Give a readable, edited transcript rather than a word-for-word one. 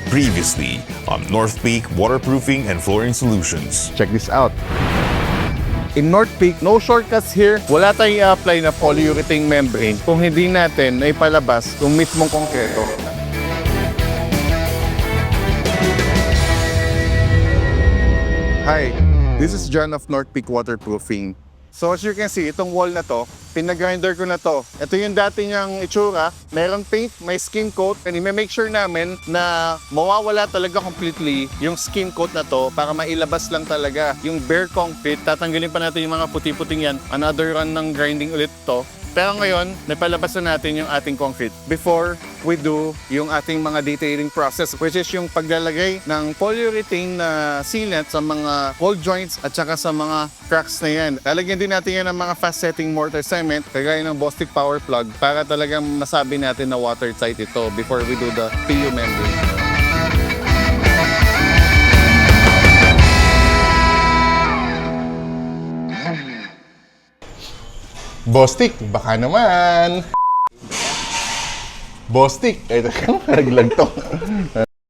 Previously on North Peak Waterproofing and Flooring Solutions. Check this out. In North Peak, no shortcuts here. Wala tayong i-apply na polyurethane membrane kung hindi natin na ipalabas yung mismong konkreto. Hi, this is John of North Peak Waterproofing. So as you can see, itong wall na to, pinag-grinder ko na to. Ito yung dati niyang itsura. Merong paint, may skin coat, and i-make sure namin na mawawala talaga completely yung skin coat na to para mailabas lang talaga yung bare concrete. Tatanggalin pa natin yung mga puti-puting yan. Another run ng grinding ulit to. Pero ngayon, napalabas na natin yung ating concrete before we do yung ating mga detailing process, which is yung paglalagay ng polyurethane na sealant sa mga cold joints at saka sa mga cracks na yan. Lalagyan din natin yan ng mga fast setting mortar cement kagaya ng Bostik power plug para talagang masabi natin na watertight ito before we do the PU membrane. Bostik, baka naman. Bostik, ito ka, naglag to.